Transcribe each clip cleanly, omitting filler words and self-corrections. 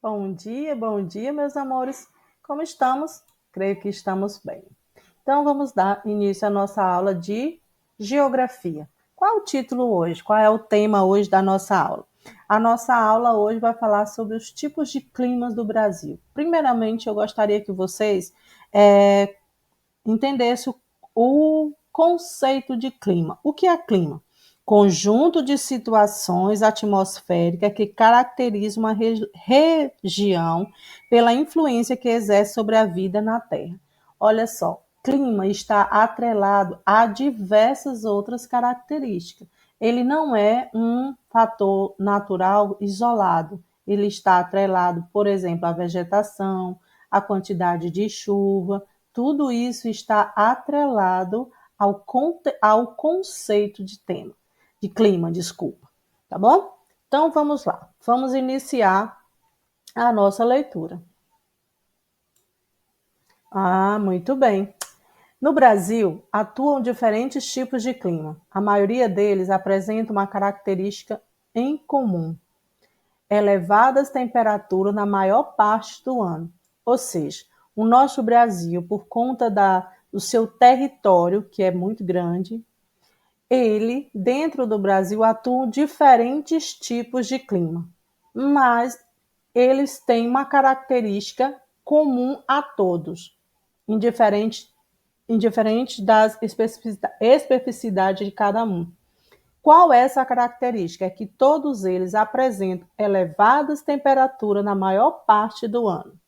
Bom dia, meus amores. Como estamos? Creio que estamos bem. Então, vamos dar início à nossa aula de geografia. Qual é o título hoje? Qual é o tema hoje da nossa aula? A nossa aula hoje vai falar sobre os tipos de climas do Brasil. Primeiramente, eu gostaria que vocês entendessem o conceito de clima. O que é clima? Conjunto de situações atmosféricas que caracterizam uma região pela influência que exerce sobre a vida na Terra. Olha só, clima está atrelado a diversas outras características. Ele não é um fator natural isolado. Ele está atrelado, por exemplo, à vegetação, à quantidade de chuva. Tudo isso está atrelado ao conceito de clima, desculpa, tá bom? Então vamos lá, vamos iniciar a nossa leitura. Muito bem. No Brasil, atuam diferentes tipos de clima. A maioria deles apresenta uma característica em comum: elevadas temperaturas na maior parte do ano. Ou seja, o nosso Brasil, por conta do seu território, que é muito grande, dentro do Brasil, atuam diferentes tipos de clima, mas eles têm uma característica comum a todos, indiferente das especificidades de cada um. Qual é essa característica? É que todos eles apresentam elevadas temperaturas na maior parte do ano.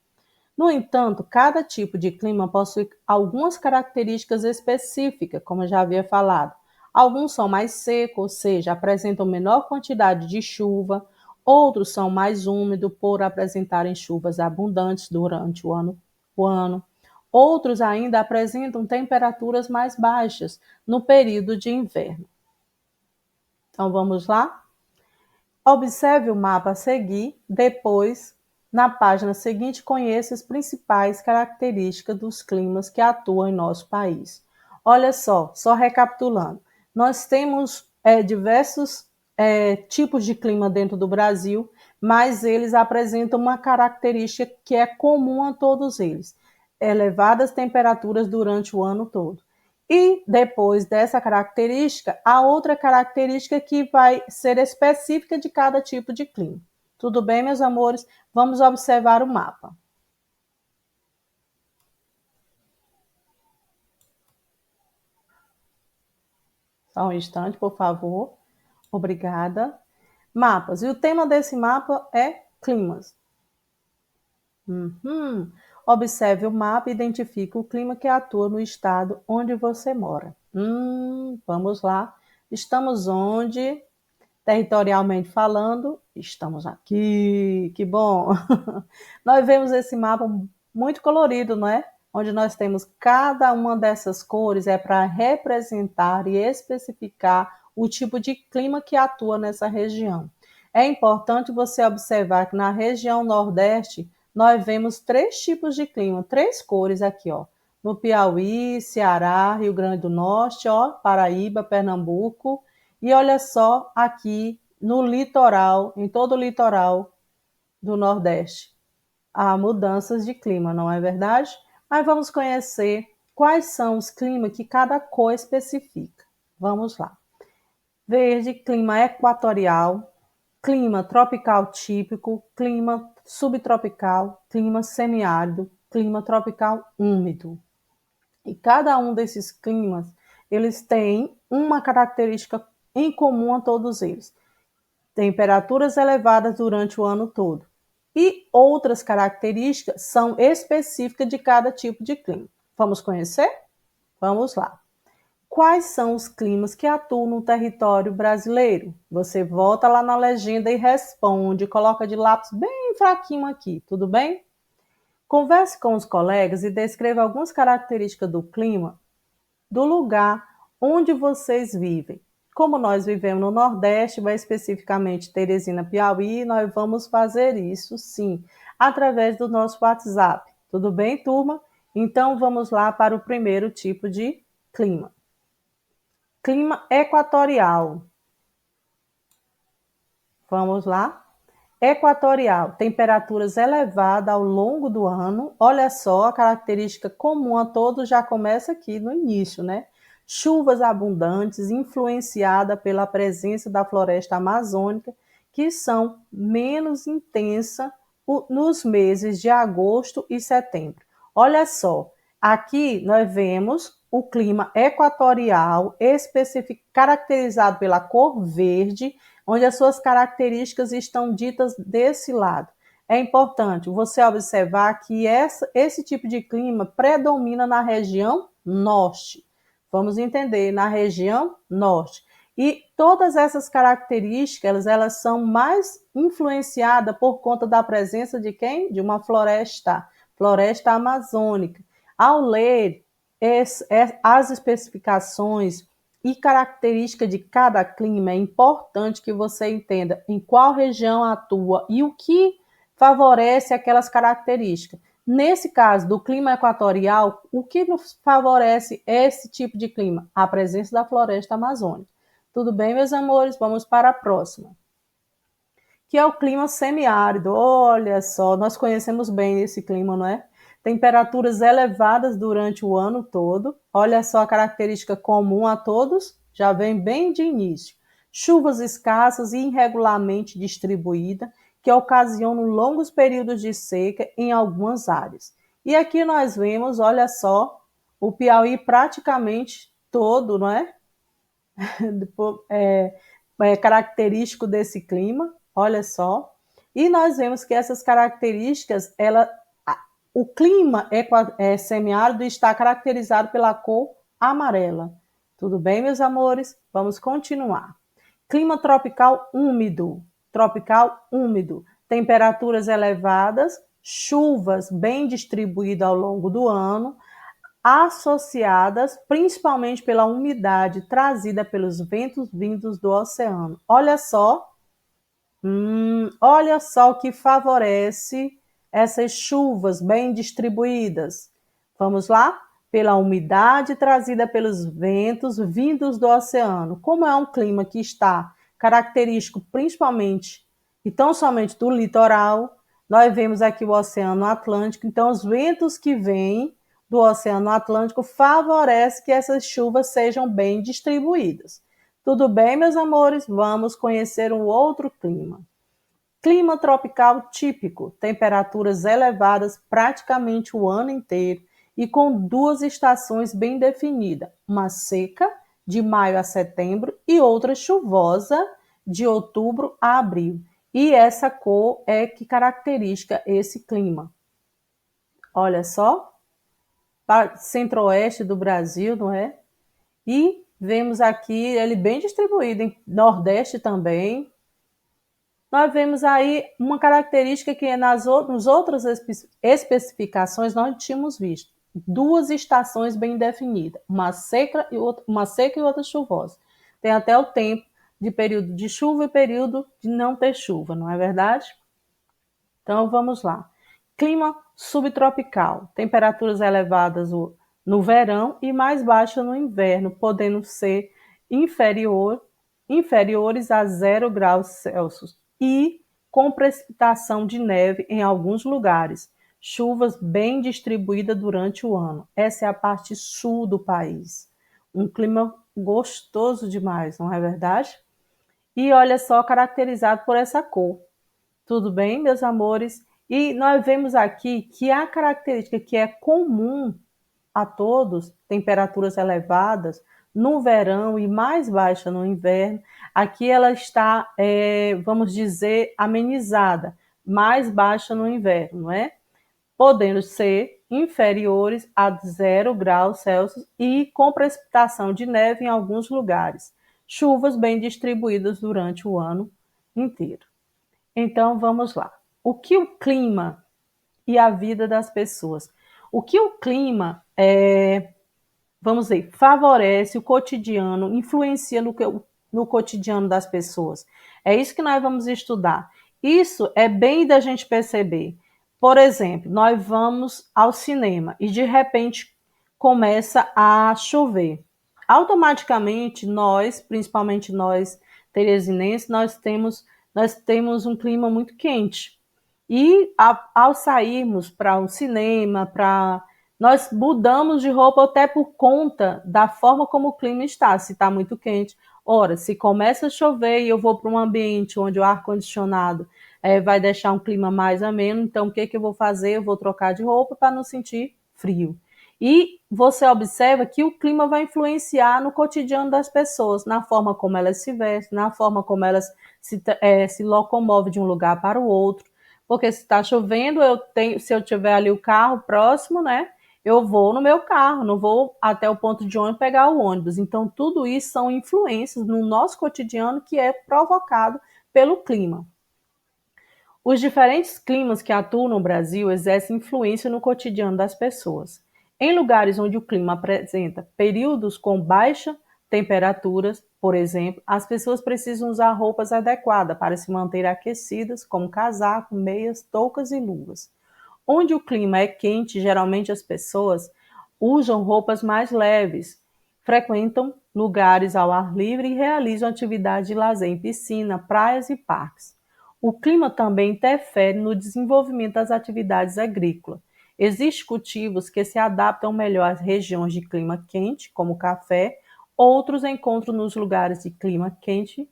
No entanto, cada tipo de clima possui algumas características específicas, como eu já havia falado. Alguns são mais secos, ou seja, apresentam menor quantidade de chuva. Outros são mais úmidos, por apresentarem chuvas abundantes durante o ano. Outros ainda apresentam temperaturas mais baixas no período de inverno. Então, vamos lá? Observe o mapa a seguir, depois, na página seguinte, conheça as principais características dos climas que atuam em nosso país. Olha só recapitulando, nós temos diversos tipos de clima dentro do Brasil, mas eles apresentam uma característica que é comum a todos eles: elevadas temperaturas durante o ano todo. E depois dessa característica, a outra característica que vai ser específica de cada tipo de clima. Tudo bem, meus amores? Vamos observar o mapa. Só um instante, por favor. Obrigada. Mapas. E o tema desse mapa é climas. Observe o mapa e identifique o clima que atua no estado onde você mora. Vamos lá. Estamos onde? Territorialmente falando, estamos aqui, que bom! Nós vemos esse mapa muito colorido, não é? Onde nós temos cada uma dessas cores é para representar e especificar o tipo de clima que atua nessa região. É importante você observar que na região Nordeste nós vemos três tipos de clima, três cores aqui, ó. No Piauí, Ceará, Rio Grande do Norte, ó, Paraíba, Pernambuco. E olha só aqui no litoral, em todo o litoral do Nordeste, há mudanças de clima, não é verdade? Mas vamos conhecer quais são os climas que cada cor especifica. Vamos lá. Verde, clima equatorial, clima tropical típico, clima subtropical, clima semiárido, clima tropical úmido. E cada um desses climas, eles têm uma característica em comum a todos eles: temperaturas elevadas durante o ano todo. E outras características são específicas de cada tipo de clima. Vamos conhecer? Vamos lá. Quais são os climas que atuam no território brasileiro? Você volta lá na legenda e responde, coloca de lápis bem fraquinho aqui, tudo bem? Converse com os colegas e descreva algumas características do clima do lugar onde vocês vivem. Como nós vivemos no Nordeste, mais especificamente Teresina, Piauí, nós vamos fazer isso sim, através do nosso WhatsApp. Tudo bem, turma? Então vamos lá para o primeiro tipo de clima. Clima equatorial. Vamos lá? equatorial, temperaturas elevadas ao longo do ano. Olha só, a característica comum a todos já começa aqui no início, né? Chuvas abundantes, influenciada pela presença da floresta amazônica, que são menos intensas nos meses de agosto e setembro. Olha só, aqui nós vemos o clima equatorial, caracterizado pela cor verde, onde as suas características estão ditas desse lado. É importante você observar que esse tipo de clima predomina na região norte. Vamos entender, na região norte. E todas essas características, elas são mais influenciadas por conta da presença de quem? De uma floresta amazônica. Ao ler as especificações e características de cada clima, é importante que você entenda em qual região atua e o que favorece aquelas características. Nesse caso do clima equatorial, o que nos favorece esse tipo de clima? A presença da floresta amazônica. Tudo bem, meus amores? Vamos para a próxima. Que é o clima semiárido. Olha só, nós conhecemos bem esse clima, não é? Temperaturas elevadas durante o ano todo. Olha só a característica comum a todos, já vem bem de início. Chuvas escassas e irregularmente distribuídas, que ocasionam longos períodos de seca em algumas áreas. E aqui nós vemos, olha só, o Piauí praticamente todo, não é? Característico desse clima, olha só. E nós vemos que essas características, o clima semiárido está caracterizado pela cor amarela. Tudo bem, meus amores? Vamos continuar. Clima tropical úmido. Temperaturas elevadas, chuvas bem distribuídas ao longo do ano, associadas principalmente pela umidade trazida pelos ventos vindos do oceano. Olha só o que favorece essas chuvas bem distribuídas. Vamos lá? Pela umidade trazida pelos ventos vindos do oceano. Como é um clima que está característico principalmente e tão somente do litoral, nós vemos aqui o Oceano Atlântico, então os ventos que vêm do Oceano Atlântico favorecem que essas chuvas sejam bem distribuídas. Tudo bem, meus amores? Vamos conhecer um outro clima. Clima tropical típico, temperaturas elevadas praticamente o ano inteiro e com duas estações bem definidas, uma seca, de maio a setembro, e outra chuvosa, de outubro a abril. E essa cor é que caracteriza esse clima. Olha só, centro-oeste do Brasil, não é? E vemos aqui ele bem distribuído em Nordeste também. Nós vemos aí uma característica que nas outras especificações nós não tínhamos visto. Duas estações bem definidas, uma seca e outra chuvosa. Tem até o tempo de período de chuva e período de não ter chuva, não é verdade? Então vamos lá. Clima subtropical, temperaturas elevadas no verão e mais baixas no inverno, podendo ser inferiores a 0 graus Celsius e com precipitação de neve em alguns lugares. Chuvas bem distribuídas durante o ano. Essa é a parte sul do país. Um clima gostoso demais, não é verdade? E olha só, caracterizado por essa cor. Tudo bem, meus amores? E nós vemos aqui que a característica que é comum a todos, temperaturas elevadas no verão e mais baixa no inverno, aqui ela está, vamos dizer, amenizada, mais baixa no inverno, não é? Podendo ser inferiores a 0 graus Celsius e com precipitação de neve em alguns lugares. Chuvas bem distribuídas durante o ano inteiro. Então, vamos lá. O que o clima e a vida das pessoas? O que o clima, vamos dizer, favorece o cotidiano, influencia no cotidiano das pessoas? É isso que nós vamos estudar. Isso é bem da gente perceber. Por exemplo, nós vamos ao cinema e de repente começa a chover. Automaticamente nós, principalmente nós teresinenses, nós temos nós temos um clima muito quente. E ao sairmos para um cinema, nós mudamos de roupa até por conta da forma como o clima está, se está muito quente. Ora, se começa a chover e eu vou para um ambiente onde o ar-condicionado vai deixar um clima mais ameno, então o que, que eu vou fazer? Eu vou trocar de roupa para não sentir frio. E você observa que o clima vai influenciar no cotidiano das pessoas, na forma como elas se vestem, na forma como elas se locomovem de um lugar para o outro. Porque se está chovendo, se eu tiver ali o carro próximo, né? Eu vou no meu carro, não vou até o ponto de ônibus pegar o ônibus. Então, tudo isso são influências no nosso cotidiano que é provocado pelo clima. Os diferentes climas que atuam no Brasil exercem influência no cotidiano das pessoas. Em lugares onde o clima apresenta períodos com baixa temperaturas, por exemplo, as pessoas precisam usar roupas adequadas para se manter aquecidas, como casaco, meias, toucas e luvas. Onde o clima é quente, geralmente as pessoas usam roupas mais leves, frequentam lugares ao ar livre e realizam atividades de lazer em piscina, praias e parques. O clima também interfere no desenvolvimento das atividades agrícolas. Existem cultivos que se adaptam melhor às regiões de clima quente, como o café, outros encontram nos lugares de clima quente,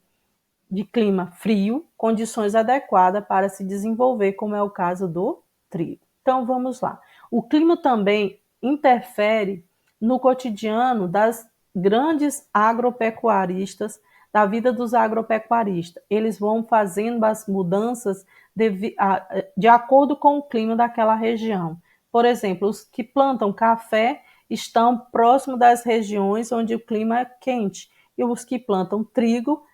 de clima frio, condições adequadas para se desenvolver, como é o caso do trigo. Então vamos lá. O clima também interfere no cotidiano das grandes agropecuaristas, da vida dos agropecuaristas. Eles vão fazendo as mudanças de acordo com o clima daquela região. Por exemplo, os que plantam café estão próximo das regiões onde o clima é quente, e os que plantam trigo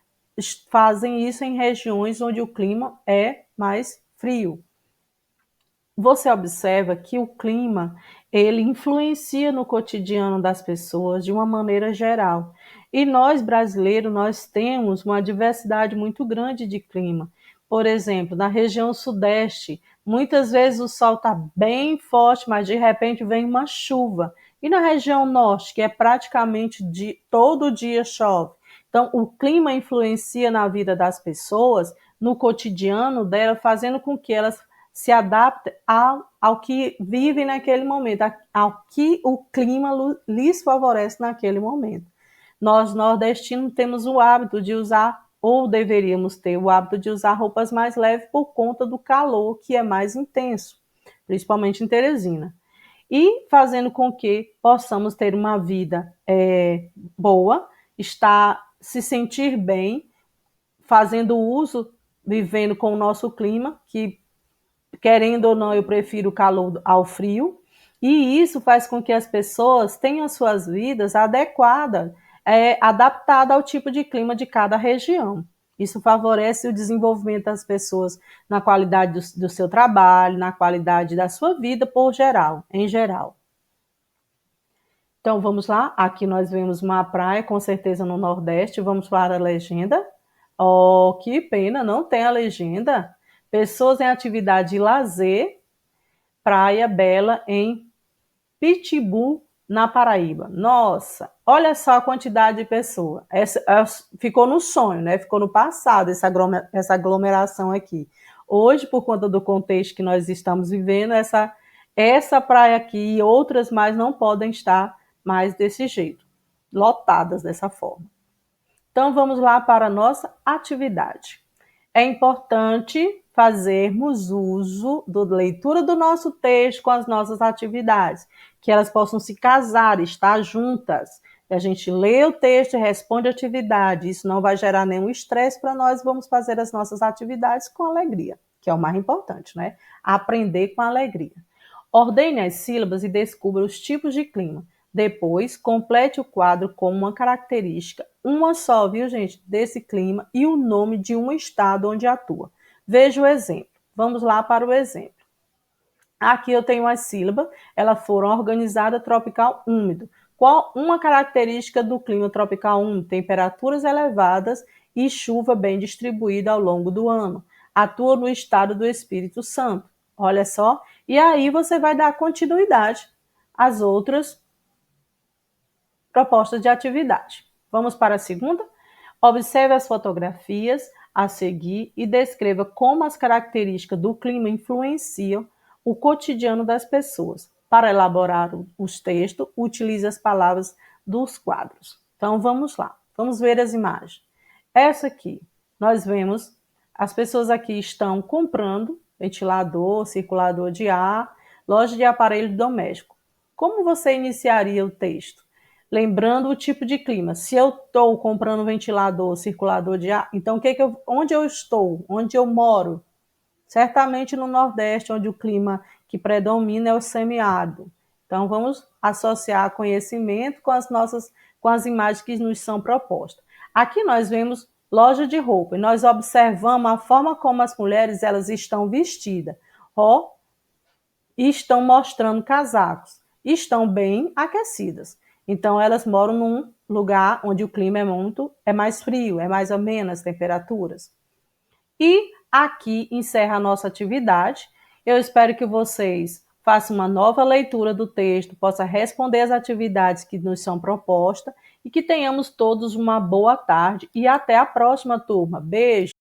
fazem isso em regiões onde o clima é mais frio. Você observa que o clima ele influencia no cotidiano das pessoas de uma maneira geral. E nós brasileiros nós temos uma diversidade muito grande de clima. Por exemplo, na região sudeste, muitas vezes o sol está bem forte, mas de repente vem uma chuva. E na região norte, que é praticamente todo dia chove. Então, o clima influencia na vida das pessoas, no cotidiano dela, fazendo com que elas se adaptem ao que vivem naquele momento, ao que o clima lhes favorece naquele momento. Nós, nordestinos, temos o hábito de usar, ou deveríamos ter o hábito de usar roupas mais leves por conta do calor, que é mais intenso, principalmente em Teresina. E fazendo com que possamos ter uma vida boa, se sentir bem, fazendo uso, vivendo com o nosso clima, que querendo ou não, eu prefiro o calor ao frio, e isso faz com que as pessoas tenham suas vidas adequadas, adaptadas ao tipo de clima de cada região. Isso favorece o desenvolvimento das pessoas na qualidade do seu trabalho, na qualidade da sua vida em geral. Então vamos lá, aqui nós vemos uma praia, com certeza no Nordeste, vamos para a legenda. Oh, que pena, não tem a legenda. Pessoas em atividade de lazer, Praia Bela, em Pitbull, na Paraíba. Nossa, olha só a quantidade de pessoas. Ficou no sonho, né? Ficou no passado essa aglomeração aqui. Hoje, por conta do contexto que nós estamos vivendo, essa praia aqui e outras mais não podem estar mais desse jeito, lotadas dessa forma. Então, vamos lá para a nossa atividade. É importante fazermos uso da leitura do nosso texto com as nossas atividades, que elas possam se casar, estar juntas. A gente lê o texto e responde a atividade. Isso não vai gerar nenhum estresse para nós. Vamos fazer as nossas atividades com alegria, que é o mais importante, né? Aprender com alegria. Ordene as sílabas e descubra os tipos de clima. Depois, complete o quadro com uma característica, uma só, viu, gente, desse clima e o nome de um estado onde atua. Veja o exemplo. Vamos lá para o exemplo. Aqui eu tenho as sílabas, elas foram organizadas tropical úmido. Qual uma característica do clima tropical úmido? Temperaturas elevadas e chuva bem distribuída ao longo do ano. Atua no estado do Espírito Santo. Olha só. E aí você vai dar continuidade às outras propostas de atividade. Vamos para a segunda? Observe as fotografias. a seguir e descreva como as características do clima influenciam o cotidiano das pessoas. Para elaborar os textos, utilize as palavras dos quadros. Então, vamos lá. Vamos ver as imagens. Essa aqui, nós vemos, as pessoas aqui estão comprando ventilador, circulador de ar, loja de aparelho doméstico. Como você iniciaria o texto? Lembrando o tipo de clima. Se eu estou comprando ventilador, circulador de ar, então onde eu estou? Onde eu moro? Certamente no Nordeste, onde o clima que predomina é o semiárido. Então, vamos associar conhecimento com as imagens que nos são propostas. Aqui nós vemos loja de roupa e nós observamos a forma como as mulheres elas estão vestidas. E estão mostrando casacos. Estão bem aquecidas. Então, elas moram num lugar onde o clima é mais frio, é mais ou menos as temperaturas. E aqui encerra a nossa atividade. Eu espero que vocês façam uma nova leitura do texto, possam responder as atividades que nos são propostas e que tenhamos todos uma boa tarde e até a próxima, turma. Beijo!